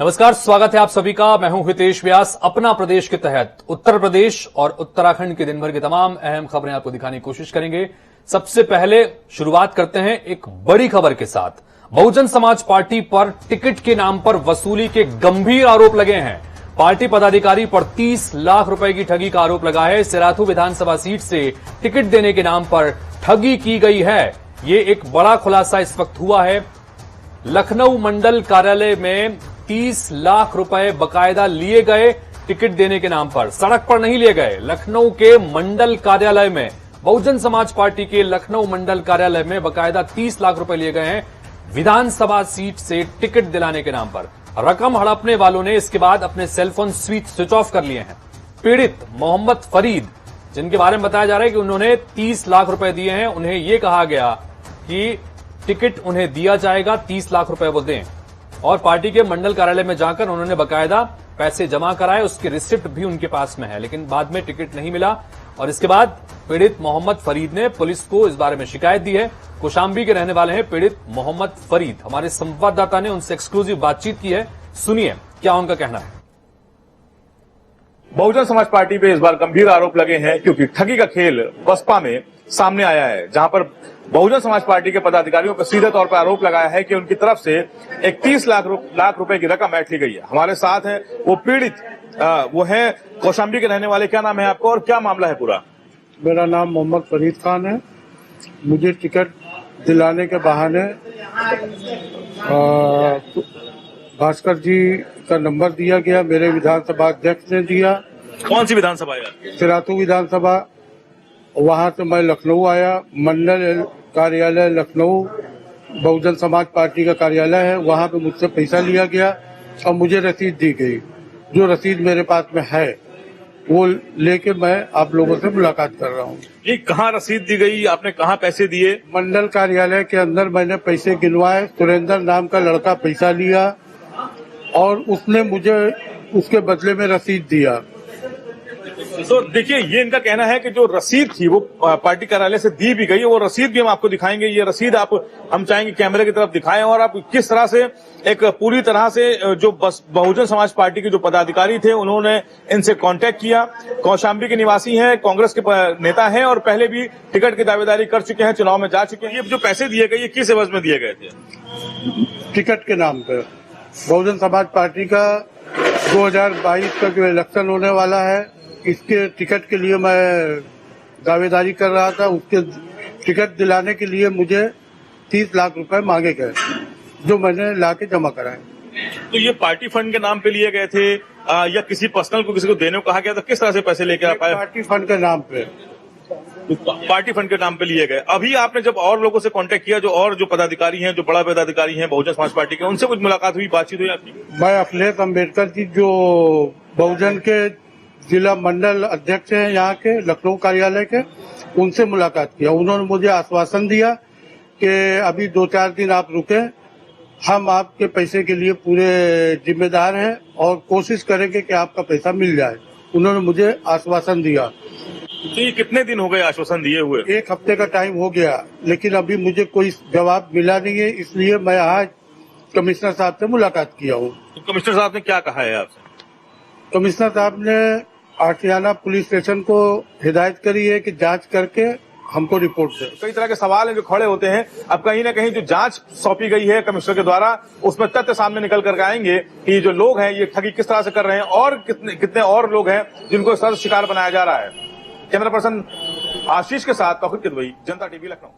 नमस्कार, स्वागत है आप सभी का। मैं हूं हितेश व्यास। अपना प्रदेश के तहत उत्तर प्रदेश और उत्तराखंड के दिन भर की तमाम अहम खबरें आपको दिखाने की कोशिश करेंगे। सबसे पहले शुरुआत करते हैं एक बड़ी खबर के साथ। बहुजन समाज पार्टी पर टिकट के नाम पर वसूली के गंभीर आरोप लगे हैं। पार्टी पदाधिकारी पर 30 लाख रुपए की ठगी का आरोप लगा है। सिराथू विधानसभा सीट से टिकट देने के नाम पर ठगी की गई है। ये एक बड़ा खुलासा इस वक्त हुआ है। लखनऊ मंडल कार्यालय में 30 लाख रुपए बकायदा लिए गए टिकट देने के नाम पर। सड़क पर नहीं लिए गए, लखनऊ के मंडल कार्यालय में, बहुजन समाज पार्टी के लखनऊ मंडल कार्यालय में बकायदा 30 लाख रुपए लिए गए हैं विधानसभा सीट से टिकट दिलाने के नाम पर। रकम हड़पने वालों ने इसके बाद अपने सेलफोन स्विच ऑफ कर लिए हैं। पीड़ित मोहम्मद फरीद, जिनके बारे में बताया जा रहा है कि उन्होंने 30 लाख रुपए दिए हैं, उन्हें यह कहा गया कि टिकट उन्हें दिया जाएगा, 30 लाख रुपए वो दें, और पार्टी के मंडल कार्यालय में जाकर उन्होंने बकायदा पैसे जमा कराए। उसकी रिसिप्ट भी उनके पास में है, लेकिन बाद में टिकट नहीं मिला। और इसके बाद पीड़ित मोहम्मद फरीद ने पुलिस को इस बारे में शिकायत दी है। कौशाम्बी के रहने वाले हैं पीड़ित मोहम्मद फरीद। हमारे संवाददाता ने उनसे एक्सक्लूसिव बातचीत की है, सुनिए क्या उनका कहना है। बहुजन समाज पार्टी पे इस बार गंभीर आरोप लगे हैं, क्योंकि ठगी का खेल बसपा में सामने आया है, जहां पर बहुजन समाज पार्टी के पदाधिकारियों पर सीधे तौर पर आरोप लगाया है कि उनकी तरफ से एक 30 लाख रुपए की रकम ऐंठ ली गई है। हमारे साथ है वो पीड़ित, वो है कौशाम्बी के रहने वाले। क्या नाम है आपका और क्या मामला है पूरा? मेरा नाम मोहम्मद फरीद खान है। मुझे टिकट दिलाने के बहाने भास्कर जी का नंबर दिया गया, मेरे विधानसभा अध्यक्ष ने दिया। कौन सी विधानसभा है? सिराथू विधानसभा। वहां से मैं लखनऊ आया, मंडल कार्यालय लखनऊ बहुजन समाज पार्टी का कार्यालय है, वहां पे मुझसे पैसा लिया गया और मुझे रसीद दी गई। जो रसीद मेरे पास में है वो लेके मैं आप लोगों से मुलाकात कर रहा हूँ। ये कहाँ रसीद दी गई, आपने कहाँ पैसे दिए? मंडल कार्यालय के अंदर मैंने पैसे गिनवाए। सुरेंद्र नाम का लड़का पैसा लिया और उसने मुझे उसके बदले में रसीद दिया। तो देखिए, ये इनका कहना है कि जो रसीद थी वो पार्टी कार्यालय से दी भी गई, वो रसीद भी हम आपको दिखाएंगे। ये रसीद हम चाहेंगे कैमरे की तरफ दिखाएं, और आप किस तरह से एक पूरी तरह से जो बहुजन समाज पार्टी के जो पदाधिकारी थे उन्होंने इनसे कांटेक्ट किया। कौशाम्बी के निवासी हैं, कांग्रेस के नेता हैं और पहले भी टिकट की दावेदारी कर चुके हैं, चुनाव में जा चुके हैं। ये जो पैसे दिए गए, ये किस एवज में दिए गए थे? टिकट के नाम पे। बहुजन समाज पार्टी का 2022 का जो इलेक्शन होने वाला है, इसके टिकट के लिए मैं दावेदारी कर रहा था। उसके टिकट दिलाने के लिए मुझे 30 लाख रुपए मांगे गए, जो मैंने लाके जमा कराए। तो ये पार्टी फंड के नाम पे लिए गए थे या किसी पर्सनल को किसी को देने को कहा गया था? किस तरह से पैसे लेके आ पाए? पार्टी फंड के नाम पे। पार्टी फंड के नाम पे लिए गए। अभी आपने जब और लोगों से कांटेक्ट किया, जो पदाधिकारी हैं, जो बड़ा पदाधिकारी हैं बहुजन समाज पार्टी के, उनसे कुछ मुलाकात हुई, बातचीत हुई आपकी? मैं अखिलेश अम्बेडकर जी, जो बहुजन के जिला मंडल अध्यक्ष हैं यहाँ के लखनऊ कार्यालय के, उनसे मुलाकात किया। उन्होंने मुझे आश्वासन दिया कि अभी 2-4 दिन आप रुके, हम आपके पैसे के लिए पूरे जिम्मेदार हैं और कोशिश करेंगे कि आपका पैसा मिल जाए। उन्होंने मुझे आश्वासन दिया। तो ये कितने दिन हो गए आश्वासन दिए हुए? 1 हफ्ते का टाइम हो गया, लेकिन अभी मुझे कोई जवाब मिला नहीं है, इसलिए मैं आज कमिश्नर साहब से मुलाकात किया हूँ। तो कमिश्नर साहब ने क्या कहा है आपसे? कमिश्नर साहब ने आशियाना पुलिस स्टेशन को हिदायत करी है कि जांच करके हमको रिपोर्ट दे। कई तरह के सवाल हैं जो खड़े होते हैं। अब कहीं ना कहीं जो जांच सौंपी गई है कमिश्नर के द्वारा, उसमें तथ्य सामने निकल कर आएंगे कि जो लोग हैं ये ठगी किस तरह से कर रहे हैं और कितने और लोग हैं जिनको इस तरह से शिकार बनाया जा रहा है। कैमरा पर्सन आशीष के साथ तौहीद किदवई, जनता टीवी, लखनऊ।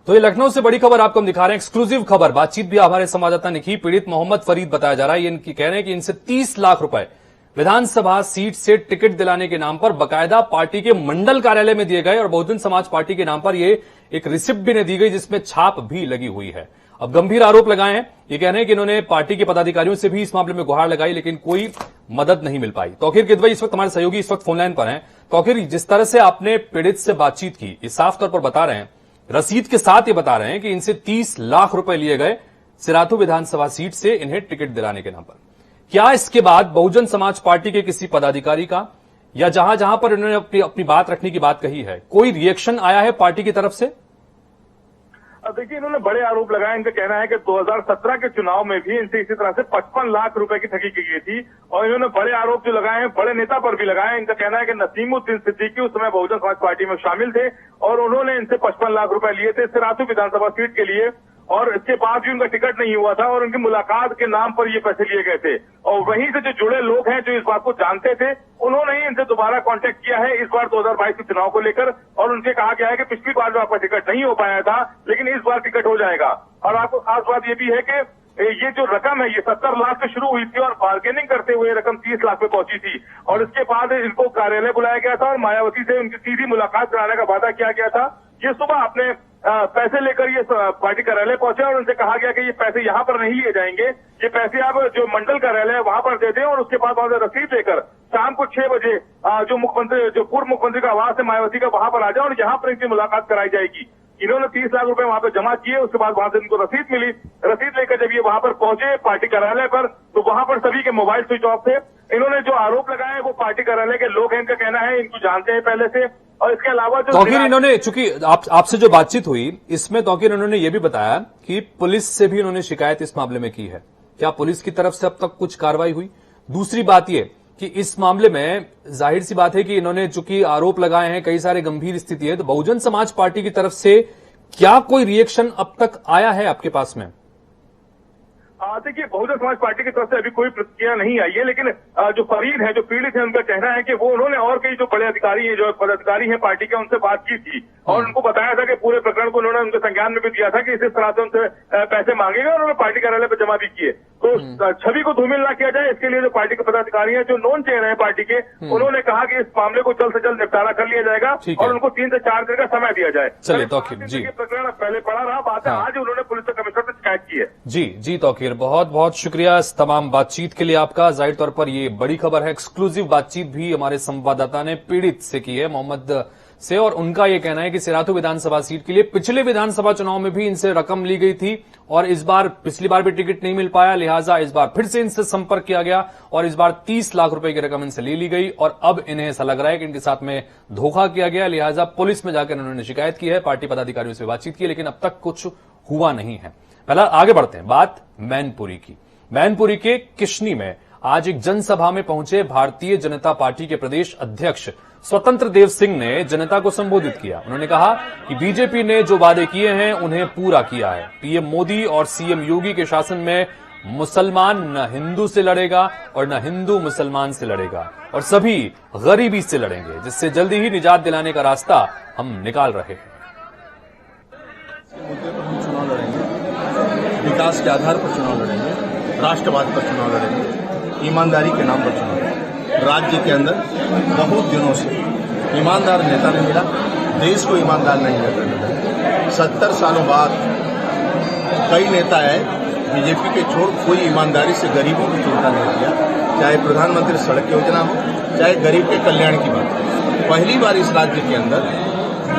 तो ये लखनऊ से बड़ी खबर आपको हम दिखा रहे हैं, एक्सक्लूसिव खबर। बातचीत भी हमारे संवाददाता ने की। पीड़ित मोहम्मद फरीद बताया जा रहा है, ये इनकी कह रहे हैं कि इनसे 30 लाख रुपए विधानसभा सीट से टिकट दिलाने के नाम पर बकायदा पार्टी के मंडल कार्यालय में दिए गए, और बहुजन समाज पार्टी के नाम पर ये एक रिसिप्ट भी दी गई जिसमें छाप भी लगी हुई है। अब गंभीर आरोप लगाए हैं। ये कह रहे हैं कि इन्होंने पार्टी के पदाधिकारियों से भी इस मामले में गुहार लगाई, लेकिन कोई मदद नहीं मिल पाई। तौकीर किदवई इस वक्त हमारे सहयोगी इस वक्त फोनलाइन पर हैं। तौकीर, जिस तरह से आपने पीड़ित से बातचीत की, ये साफ तौर पर बता रहे हैं, रसीद के साथ ये बता रहे हैं कि इनसे 30 लाख रुपए लिए गए सिराथू विधानसभा सीट से इन्हें टिकट दिलाने के नाम पर। क्या इसके बाद बहुजन समाज पार्टी के किसी पदाधिकारी का या जहां जहां पर इन्होंने अपनी बात रखने की बात कही है, कोई रिएक्शन आया है पार्टी की तरफ से? देखिए, इन्होंने बड़े आरोप लगाए। इनका कहना है कि 2017 के चुनाव में भी इनसे इसी तरह से 55 लाख रुपए की ठगी की गई थी। और इन्होंने बड़े आरोप जो लगाए हैं बड़े नेता पर भी लगाए। इनका कहना है कि नसीमुद्दीन सिद्दीकी उस समय बहुजन समाज पार्टी में शामिल थे और उन्होंने इनसे 55 लाख रुपए लिए थे सिराथू विधानसभा सीट के लिए, और इसके बाद भी उनका टिकट नहीं हुआ था और उनकी मुलाकात के नाम पर ये पैसे लिए गए थे। और वहीं से जो जुड़े लोग हैं जो इस बात को जानते थे, उन्होंने ही इनसे दोबारा कांटेक्ट किया है इस बार 2022 के चुनाव को लेकर, और उनसे कहा गया है कि पिछली बार जो आपका टिकट नहीं हो पाया था लेकिन इस बार टिकट हो जाएगा। और आपको खास बात ये भी है कि ये जो रकम है ये 70 लाख से शुरू हुई थी और बार्गेनिंग करते हुए रकम 30 लाख पे पहुंची थी। और इसके बाद इनको कार्यालय बुलाया गया था और मायावती से उनकी सीधी मुलाकात कराने का वादा किया गया था। ये सुबह अपने पैसे लेकर ये पार्टी कार्यालय पहुंचे और उनसे कहा गया कि ये पैसे यहाँ पर नहीं लिए जाएंगे, ये पैसे आप जो मंडल कार्यालय है वहां पर दे दें और उसके बाद वहां से रसीद लेकर शाम को 6 बजे जो पूर्व मुख्यमंत्री का आवास है मायावती का वहां पर आ जाए और यहाँ पर इनकी मुलाकात कराई जाएगी। इन्होंने 30 लाख रुपए वहां पर जमा किए। उसके बाद वहां से इनको रसीद मिली। रसीद लेकर जब ये वहां पर पहुंचे पार्टी कार्यालय पर तो वहां पर सभी के मोबाइल स्विच ऑफ थे। इन्होंने जो आरोप लगाए वो पार्टी कार्यालय के लोग हैं, इनका कहना है इनको जानते हैं पहले से। और इसके अलावा जो तौकीर इन्होंने, चूंकि आपसे जो बातचीत हुई इसमें तौकीर इन्होंने ये भी बताया कि पुलिस से भी इन्होंने शिकायत इस मामले में की है। क्या पुलिस की तरफ से अब तक कुछ कार्रवाई हुई? दूसरी बात ये कि इस मामले में जाहिर सी बात है कि इन्होंने चूंकि आरोप लगाए हैं, कई सारे गंभीर स्थिति है, तो बहुजन समाज पार्टी की तरफ से क्या कोई रिएक्शन अब तक आया है आपके पास में? देखिए, बहुजन समाज पार्टी की तरफ से अभी कोई प्रतिक्रिया नहीं आई है, लेकिन जो फरीद है, जो पीड़ित है, उनका कहना है कि वो उन्होंने और कई जो बड़े अधिकारी हैं, जो पदाधिकारी हैं पार्टी के, उनसे बात की थी और उनको बताया था कि पूरे प्रकरण को उन्होंने उनके संज्ञान में भी दिया था कि इस तरह से उनसे पैसे मांगेगा और उन्होंने पार्टी कार्यालय पर जमा भी किए। तो छवि को धूमिल ना किया जाए इसके लिए जो पार्टी के पदाधिकारी हैं, जो नॉन चेयर हैं पार्टी के, उन्होंने कहा कि इस मामले को जल्द से जल्द निपटारा कर लिया जाएगा और उनको 3 से 4 दिन का समय दिया जाए। चलिए तौकीर जी, प्रकरण पहले पड़ा रहा, बात है आज उन्होंने पुलिस कमिश्नर से शिकायत की है। जी तौकीर, बहुत बहुत शुक्रिया इस तमाम बातचीत के लिए आपका। जाहिर तौर पर ये बड़ी खबर है। एक्सक्लूसिव बातचीत भी हमारे संवाददाता ने पीड़ित से की है, मोहम्मद से, और उनका ये कहना है कि सिराथू विधानसभा सीट के लिए पिछले विधानसभा चुनाव में भी इनसे रकम ली गई थी और इस बार पिछली बार भी टिकट नहीं मिल पाया, लिहाजा इस बार फिर से इनसे संपर्क किया गया और इस बार 30 लाख रुपए की रकम इनसे ले ली गई और अब इन्हें ऐसा लग रहा है कि इनके साथ में धोखा किया गया, लिहाजा पुलिस में जाकर उन्होंने शिकायत की है, पार्टी पदाधिकारियों से बातचीत की, लेकिन अब तक कुछ हुआ नहीं है। पहला आगे बढ़ते हैं, बात मैनपुरी की। मैनपुरी के किशनी में आज एक जनसभा में पहुंचे भारतीय जनता पार्टी के प्रदेश अध्यक्ष स्वतंत्र देव सिंह ने जनता को संबोधित किया। उन्होंने कहा कि बीजेपी ने जो वादे किए हैं उन्हें पूरा किया है। पीएम मोदी और सीएम योगी के शासन में मुसलमान न हिंदू से लड़ेगा और न हिंदू मुसलमान से लड़ेगा और सभी गरीबी से लड़ेंगे, जिससे जल्दी ही निजात दिलाने का रास्ता हम निकाल रहे हैं। मुद्दे पर हम चुनाव लड़ेंगे, विकास के आधार पर चुनाव लड़ेंगे, राष्ट्रवाद पर चुनाव लड़ेंगे, ईमानदारी के नाम पर चुनाव लड़ेंगे। राज्य के अंदर बहुत दिनों से ईमानदार नेता नहीं मिला, देश को ईमानदार नहीं नेता मिला। 70 सालों बाद कई नेता आए, बीजेपी के छोड़ कोई ईमानदारी से गरीबों की चिंता नहीं किया, चाहे प्रधानमंत्री सड़क योजना हो, चाहे गरीब के कल्याण की बात हो। पहली बार इस राज्य के अंदर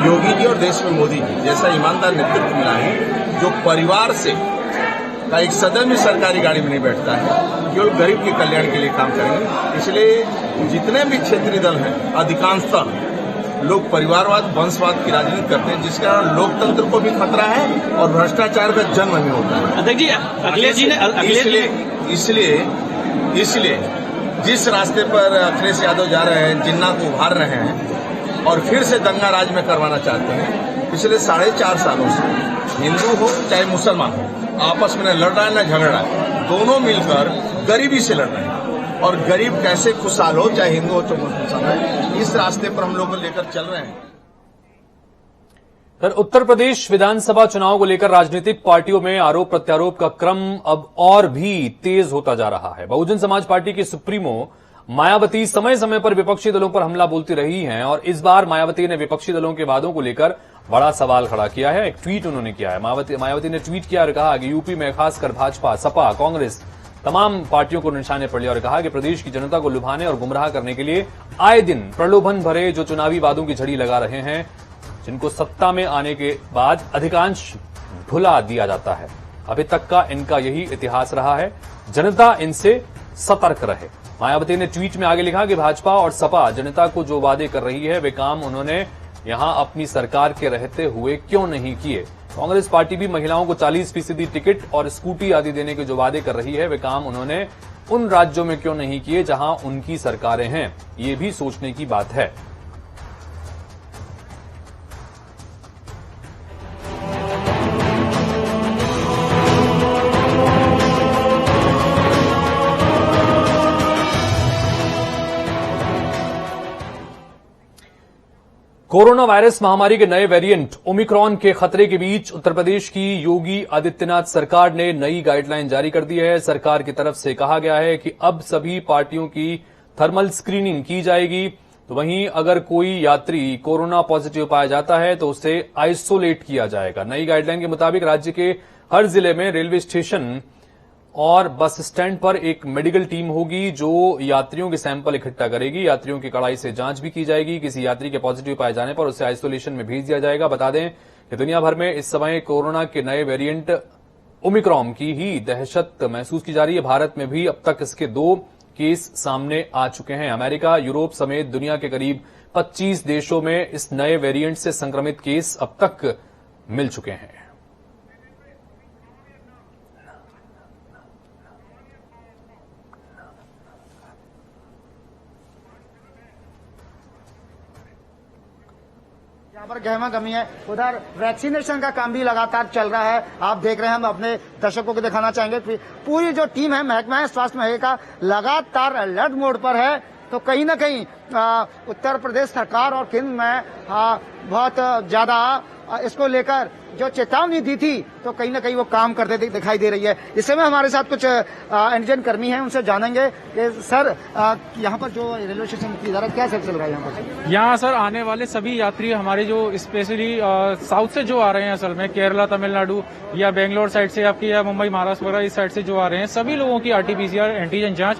योगी जी और देश में मोदी जी जैसा ईमानदार नेतृत्व मिला है, जो परिवार से का एक सदन में सरकारी गाड़ी में नहीं बैठता है, केवल गरीब के कल्याण के लिए काम करेंगे। इसलिए जितने भी क्षेत्रीय दल हैं अधिकांशतः लोग परिवारवाद, वंशवाद की राजनीति करते हैं, जिसके कारण लोकतंत्र को भी खतरा है और भ्रष्टाचार का जन्म भी होता है। अध्यक्ष जी, अखिलेश जी ने इसलिए जिस रास्ते पर अखिलेश यादव जा रहे हैं, जिन्ना को उभार रहे हैं और फिर से दंगा राज में करवाना चाहते हैं, पिछले 4.5 सालों से हिंदू हो चाहे मुसलमान हो, आपस में न लड़ रहा है न झगड़ रहा है, दोनों मिलकर गरीबी से लड़ रहे हैं और गरीब कैसे खुशहाल हो, चाहे हिंदू हो चाहे मुसलमान, इस रास्ते पर हम लोग लेकर चल रहे हैं। उत्तर प्रदेश विधानसभा चुनाव को लेकर राजनीतिक पार्टियों में आरोप प्रत्यारोप का क्रम अब और भी तेज होता जा रहा है। बहुजन समाज पार्टी की सुप्रीमो मायावती समय समय पर विपक्षी दलों पर हमला बोलती रही हैं और इस बार मायावती ने विपक्षी दलों के वादों को लेकर बड़ा सवाल खड़ा किया है। एक ट्वीट उन्होंने किया है। मायावती ने ट्वीट किया और कहा कि यूपी में खासकर भाजपा, सपा, कांग्रेस तमाम पार्टियों को निशाने पर लिया और कहा कि प्रदेश की जनता को लुभाने और गुमराह करने के लिए आए दिन प्रलोभन भरे जो चुनावी वादों की झड़ी लगा रहे हैं, जिनको सत्ता में आने के बाद अधिकांश भुला दिया जाता है। अभी तक का इनका यही इतिहास रहा है, जनता इनसे सतर्क रहे। मायावती ने ट्वीट में आगे लिखा कि भाजपा और सपा जनता को जो वादे कर रही है वे काम उन्होंने यहां अपनी सरकार के रहते हुए क्यों नहीं किए। कांग्रेस पार्टी भी महिलाओं को 40% टिकट और स्कूटी आदि देने के जो वादे कर रही है, वे काम उन्होंने उन राज्यों में क्यों नहीं किए जहां उनकी सरकारें हैं। ये भी सोचने की बात है। कोरोना वायरस महामारी के नए वेरिएंट ओमिक्रॉन के खतरे के बीच उत्तर प्रदेश की योगी आदित्यनाथ सरकार ने नई गाइडलाइन जारी कर दी है। सरकार की तरफ से कहा गया है कि अब सभी पार्टियों की थर्मल स्क्रीनिंग की जाएगी। तो वहीं अगर कोई यात्री कोरोना पॉजिटिव पाया जाता है तो उसे आइसोलेट किया जाएगा। नई गाइडलाइन के मुताबिक राज्य के हर जिले में रेलवे स्टेशन और बस स्टैंड पर एक मेडिकल टीम होगी जो यात्रियों के सैंपल इकट्ठा करेगी। यात्रियों की कड़ाई से जांच भी की जाएगी। किसी यात्री के पॉजिटिव पाए जाने पर उसे आइसोलेशन में भेज दिया जाएगा। बता दें कि दुनिया भर में इस समय कोरोना के नए वेरिएंट ओमिक्रॉन की ही दहशत महसूस की जा रही है। भारत में भी अब तक इसके 2 केस सामने आ चुके हैं। अमेरिका, यूरोप समेत दुनिया के करीब 25 देशों में इस नए वेरिएंट से संक्रमित केस अब तक मिल चुके हैं। यहाँ पर गहमा गमी है। उधर वैक्सीनेशन का काम भी लगातार चल रहा है। आप देख रहे हैं, हम अपने दर्शकों को दिखाना चाहेंगे कि पूरी जो टीम है महकमा स्वास्थ्य महकमे का लगातार अलर्ट मोड पर है। तो कहीं ना कहीं उत्तर प्रदेश सरकार और केंद्र में बहुत ज्यादा इसको लेकर जो चेतावनी दी थी तो कहीं ना कहीं वो काम करते दिखाई दे रही है। इस समय हमारे साथ कुछ एंटीजन कर्मी हैं, उनसे जानेंगे कि सर यहाँ पर जो रेलवे स्टेशन की इधर क्या चल रहा है यहाँ पर? यहाँ सर आने वाले सभी यात्री हमारे जो स्पेशली साउथ से जो आ रहे हैं, असल में केरला, तमिलनाडु या बेंगलोर साइड से आपकी या मुंबई, महाराष्ट्र वगैरह इस साइड से जो आ रहे हैं, सभी लोगों की आरटीपीसीआर एंटीजन जांच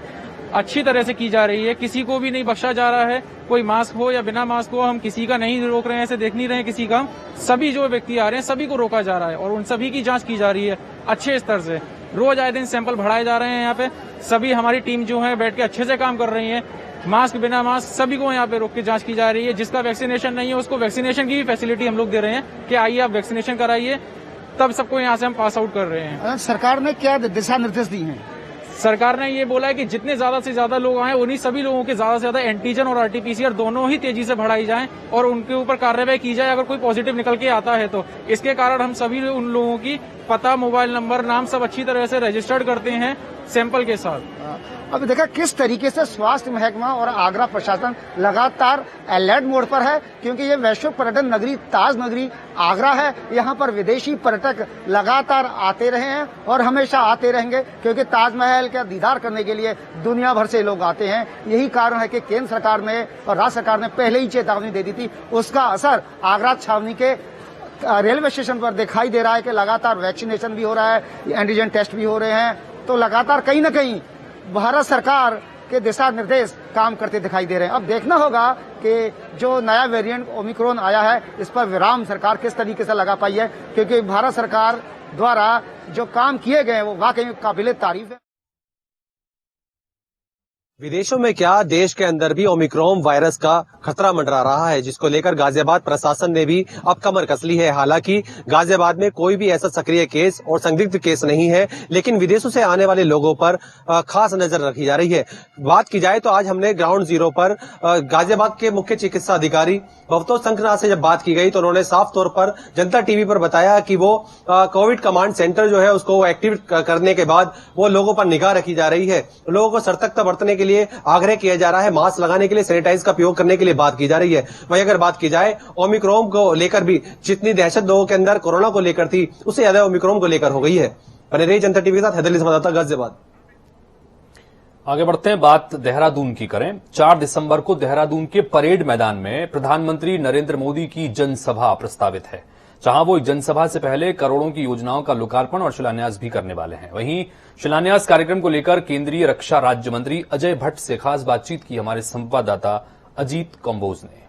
अच्छी तरह से की जा रही है। किसी को भी नहीं बख्शा जा रहा है। कोई मास्क हो या बिना मास्क हो, हम किसी का नहीं रोक रहे हैं, ऐसे देख नहीं रहे हैं किसी का। सभी जो व्यक्ति आ रहे हैं सभी को रोका जा रहा है और उन सभी की जांच की जा रही है अच्छे स्तर से। रोज आए दिन सैंपल बढ़ाए जा रहे हैं। यहाँ पे सभी हमारी टीम जो है बैठ के अच्छे से काम कर रही है। मास्क, बिना मास्क सभी को यहाँ पे रोक के जांच की जा रही है। जिसका वैक्सीनेशन नहीं है उसको वैक्सीनेशन की भी फैसिलिटी हम लोग दे रहे हैं कि आइए आप वैक्सीनेशन कराइए, तब सबको यहाँ से हम पास आउट कर रहे हैं। सरकार ने क्या दिशा निर्देश दिए हैं? सरकार ने ये बोला है कि जितने ज्यादा से ज्यादा लोग आए उन्हीं सभी लोगों के ज्यादा से ज्यादा एंटीजन और आरटीपीसीआर दोनों ही तेजी से बढ़ाई जाएं और उनके ऊपर कार्रवाई की जाए अगर कोई पॉजिटिव निकल के आता है तो। इसके कारण हम सभी उन लोगों की पता, मोबाइल नंबर, नाम सब अच्छी तरह से रजिस्टर्ड करते हैं सैंपल के साथ। अब देखा किस तरीके से स्वास्थ्य महकमा और आगरा प्रशासन लगातार अलर्ट मोड पर है, क्योंकि ये वैश्विक पर्यटन नगरी, ताज नगरी आगरा है। यहाँ पर विदेशी पर्यटक लगातार आते रहे हैं और हमेशा आते रहेंगे, क्योंकि ताजमहल का दीदार करने के लिए दुनिया भर से लोग आते हैं। यही कारण है कि केंद्र सरकार ने और राज्य सरकार ने पहले ही चेतावनी दे दी थी। उसका असर आगरा छावनी के रेलवे स्टेशन पर दिखाई दे रहा है कि लगातार वैक्सीनेशन भी हो रहा है, एंटीजन टेस्ट भी हो रहे हैं। तो लगातार कहीं न कहीं भारत सरकार के दिशा निर्देश काम करते दिखाई दे रहे हैं। अब देखना होगा कि जो नया वेरिएंट ओमिक्रॉन आया है इस पर विराम सरकार किस तरीके से लगा पाई है, क्योंकि भारत सरकार द्वारा जो काम किए गए हैं वो वाकई काबिले तारीफ है। विदेशों में क्या, देश के अंदर भी ओमिक्रॉन वायरस का खतरा मंडरा रहा है, जिसको लेकर गाजियाबाद प्रशासन ने भी अब कमर कस ली है। हालांकि गाजियाबाद में कोई भी ऐसा सक्रिय केस और संदिग्ध केस नहीं है, लेकिन विदेशों से आने वाले लोगों पर खास नजर रखी जा रही है। बात की जाए तो आज हमने ग्राउंड जीरो पर गाजियाबाद के मुख्य चिकित्सा अधिकारी भवतोष शंखनाथ से जब बात की गई तो उन्होंने साफ तौर पर जनता टीवी पर बताया कि वो कोविड कमांड सेंटर जो है उसको एक्टिव करने के बाद वो लोगों पर निगाह रखी जा रही है। लोगों को सतर्कता बरतने के लिए आग्रह किया जा रहा है, मास्क लगाने के लिए, सैनिटाइज का प्रयोग करने के लिए बात की जा रही है। वहीं अगर बात की जाए ओमिक्रॉन को लेकर भी, जितनी दहशत लोगों के अंदर कोरोना को लेकर थी उससे ज्यादा ओमिक्रॉन को लेकर हो गई है। बने रही जनता टीवी के साथ, हैदर अली संवाददाता, गाजियाबाद। आगे बढ़ते हैं, बात देहरादून की करें। 4 दिसंबर को देहरादून के परेड मैदान में प्रधानमंत्री नरेंद्र मोदी की जनसभा प्रस्तावित है, जहां वो जनसभा से पहले करोड़ों की योजनाओं का लोकार्पण और शिलान्यास भी करने वाले हैं। वहीं शिलान्यास कार्यक्रम को लेकर केंद्रीय रक्षा राज्य मंत्री अजय भट्ट से खास बातचीत की हमारे संवाददाता अजीत कंबोज ने।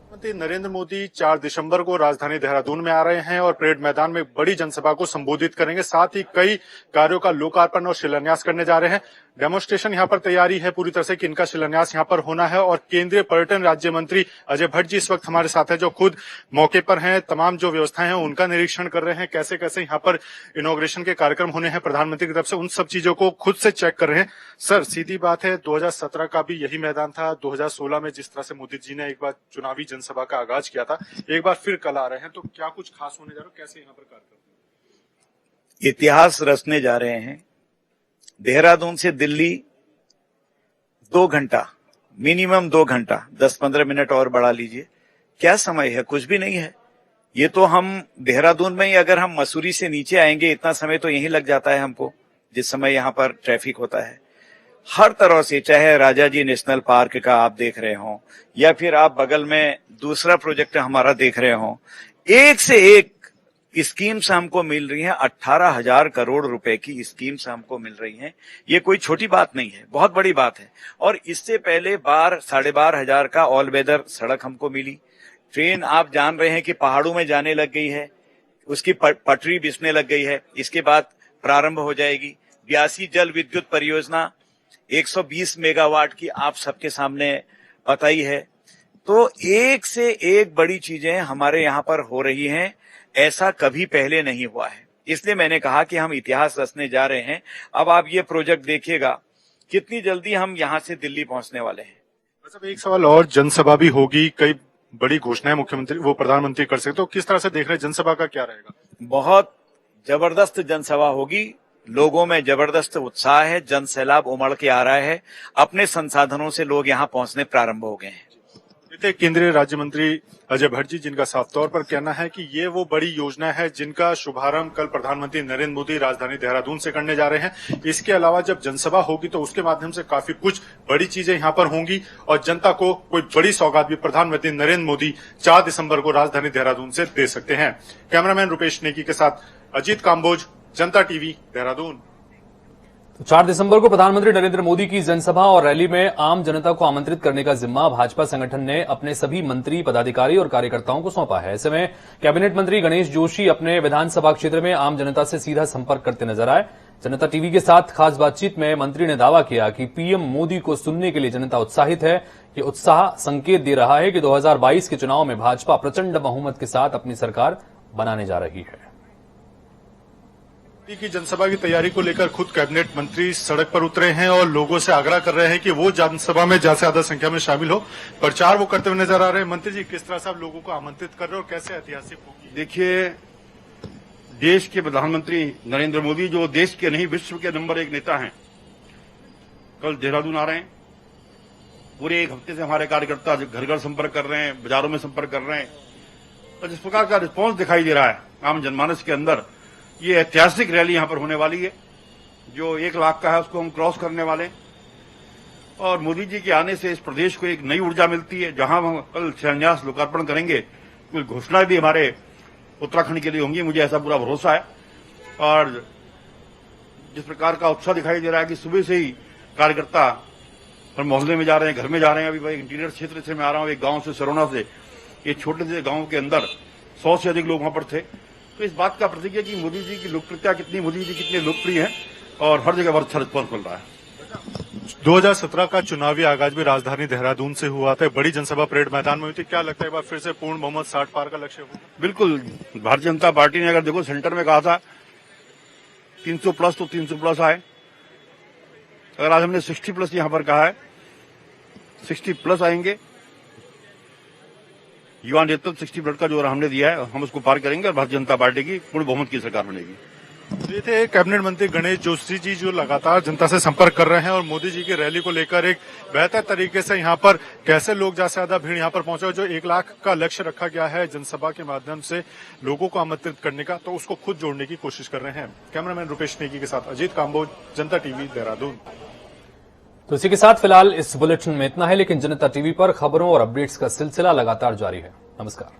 प्रधानमंत्री नरेंद्र मोदी 4 दिसंबर को राजधानी देहरादून में आ रहे हैं और परेड मैदान में बड़ी जनसभा को संबोधित करेंगे। साथ ही कई कार्यों का लोकार्पण और शिलान्यास करने जा रहे हैं। डेमोन्स्ट्रेशन यहाँ पर तैयारी है पूरी तरह से कि इनका शिलान्यास यहाँ पर होना है। और केंद्रीय पर्यटन राज्य मंत्री अजय भट्ट जी इस वक्त हमारे साथ है, जो खुद मौके पर हैं, तमाम जो व्यवस्थाएं हैं उनका निरीक्षण कर रहे हैं, कैसे कैसे यहाँ पर इनॉग्रेशन के कार्यक्रम होने हैं प्रधानमंत्री की तरफ से, उन सब चीजों को खुद से चेक कर रहे हैं। सर, सीधी बात है, 2017 का भी यही मैदान था, 2016 में जिस तरह से मोदी जी ने एक बार चुनावी जनसभा का आगाज किया था, एक बार फिर कल आ रहे हैं, तो क्या कुछ खास होने जा रहा है, कैसे यहाँ पर कार्य करते हैं? इतिहास रचने जा रहे हैं। देहरादून से दिल्ली 2 घंटा, मिनिमम 2 घंटा, 10-15 मिनट और बढ़ा लीजिए, क्या समय है? कुछ भी नहीं है। ये तो हम देहरादून में ही अगर हम मसूरी से नीचे आएंगे, इतना समय तो यहीं लग जाता है हमको, जिस समय यहाँ पर ट्रैफिक होता है। हर तरह से, चाहे राजाजी नेशनल पार्क का आप देख रहे हो या फिर आप बगल में दूसरा प्रोजेक्ट हमारा देख रहे हो, एक से एक स्कीम्स हमको मिल रही हैं। 18,000 करोड़ रुपए की स्कीम्स हमको मिल रही हैं। ये कोई छोटी बात नहीं है, बहुत बड़ी बात है। और इससे पहले 12,500 का ऑल वेदर सड़क हमको मिली। ट्रेन आप जान रहे हैं कि पहाड़ों में जाने लग गई है, उसकी पटरी बिछने लग गई है, इसके बाद प्रारंभ हो जाएगी। 82 जल विद्युत परियोजना 120 मेगावाट की आप सबके सामने पता ही है। तो एक से एक बड़ी चीजें हमारे यहाँ पर हो रही हैं, ऐसा कभी पहले नहीं हुआ है। इसलिए मैंने कहा कि हम इतिहास रचने जा रहे हैं। अब आप ये प्रोजेक्ट देखिएगा, कितनी जल्दी हम यहाँ से दिल्ली पहुंचने वाले हैं। मतलब एक सवाल और, जनसभा भी होगी, कई बड़ी घोषणाएं मुख्यमंत्री वो प्रधानमंत्री कर सकते, तो किस तरह से देख रहे हैं जनसभा का क्या रहेगा? बहुत जबरदस्त जनसभा होगी, लोगों में जबरदस्त उत्साह है, जन सैलाब उमड़ के आ रहा है, अपने संसाधनों से लोग यहाँ पहुंचने प्रारंभ हो गए हैं। केंद्रीय राज्य मंत्री अजय भट्ट जी, जिनका साफ तौर पर कहना है कि ये वो बड़ी योजना है जिनका शुभारंभ कल प्रधानमंत्री नरेंद्र मोदी राजधानी देहरादून से करने जा रहे हैं। इसके अलावा जब जनसभा होगी तो उसके माध्यम से काफी कुछ बड़ी चीजें यहाँ पर होंगी और जनता को कोई बड़ी सौगात भी प्रधानमंत्री नरेंद्र मोदी 4 दिसंबर को राजधानी देहरादून से दे सकते हैं। कैमरामैन रुपेश नेगी के साथ अजीत काम्बोज, जनता टीवी, देहरादून। तो 4 दिसंबर को प्रधानमंत्री नरेंद्र मोदी की जनसभा और रैली में आम जनता को आमंत्रित करने का जिम्मा भाजपा संगठन ने अपने सभी मंत्री, पदाधिकारी और कार्यकर्ताओं को सौंपा है। ऐसे में कैबिनेट मंत्री गणेश जोशी अपने विधानसभा क्षेत्र में आम जनता से सीधा संपर्क करते नजर आए। जनता टीवी के साथ खास बातचीत में मंत्री ने दावा किया कि पीएम मोदी को सुनने के लिए जनता उत्साहित है। ये उत्साह संकेत दे रहा है कि 2022 के चुनाव में भाजपा प्रचंड बहुमत के साथ अपनी सरकार बनाने जा रही है। की जनसभा की तैयारी को लेकर खुद कैबिनेट मंत्री सड़क पर उतरे हैं और लोगों से आग्रह कर रहे हैं कि वो जनसभा में ज्यादा से ज्यादा संख्या में शामिल हो। प्रचार वो करते हुए नजर आ रहे हैं। मंत्री जी, किस तरह से आप लोगों को आमंत्रित कर रहे हो और कैसे ऐतिहासिक होगी? देखिए, देश के प्रधानमंत्री नरेंद्र मोदी, जो देश के नहीं विश्व के नंबर 1 नेता हैं, कल देहरादून आ रहे हैं। पूरे एक हफ्ते से हमारे कार्यकर्ता घर घर संपर्क कर रहे हैं, बाजारों में संपर्क कर रहे हैं, और जिस प्रकार का रिस्पांस दिखाई दे रहा है आम जनमानस के अंदर, ये ऐतिहासिक रैली यहां पर होने वाली है। जो 1 लाख का है उसको हम क्रॉस करने वाले, और मोदी जी के आने से इस प्रदेश को एक नई ऊर्जा मिलती है। जहां हम कल शिलान्यास लोकार्पण करेंगे, कुछ घोषणाएं भी हमारे उत्तराखंड के लिए होंगी, मुझे ऐसा पूरा भरोसा है। और जिस प्रकार का उत्साह दिखाई दे रहा है कि सुबह से ही कार्यकर्ता हर मोहल्ले में जा रहे हैं, घर में जा रहे हैं। अभी भाई इंटीरियर क्षेत्र से मैं आ रहा हूं, एक गांव से, सरोना से। ये छोटे से गांव के अंदर 100 से अधिक लोग वहां पर थे। तो इस बात का प्रतीक है कि मोदी जी की लोकप्रियता कितनी, मोदी जी कितने लोकप्रिय हैं, और हर जगह अच्छा रिस्पॉन्स मिल रहा है। 2017 का चुनावी आगाज भी राजधानी देहरादून से हुआ था, बड़ी जनसभा परेड मैदान में हुई थी। क्या लगता है एक बार फिर से पूर्ण बहुमत 60 पार का लक्ष्य होगा? बिल्कुल, भारतीय जनता पार्टी ने अगर देखो सेंटर में कहा था 300 प्लस, तो 300 प्लस आए। अगर आज हमने 60 प्लस यहां पर कहा है, 60 प्लस आएंगे। युवा नेतृत्व 60 प्लस का जो हमने दिया है, हम उसको पार करेंगे और भारतीय जनता पार्टी की पूर्ण बहुमत की सरकार बनेगी। ये थे कैबिनेट मंत्री गणेश जोशी जी, जो लगातार जनता से संपर्क कर रहे हैं और मोदी जी की रैली को लेकर एक बेहतर तरीके से यहाँ पर कैसे लोग ज्यादा से ज्यादा भीड़ यहाँ पर पहुंचे। जो 1 लाख का लक्ष्य रखा गया है जनसभा के माध्यम से लोगों को आमंत्रित करने का, तो उसको खुद जोड़ने की कोशिश कर रहे हैं। कैमरामैन रुपेश नेगी के साथ अजीत काम्बोज, जनता टीवी, देहरादून। तो इसी के साथ फिलहाल इस बुलेटिन में इतना है, लेकिन जनता टीवी पर खबरों और अपडेट्स का सिलसिला लगातार जारी है। नमस्कार।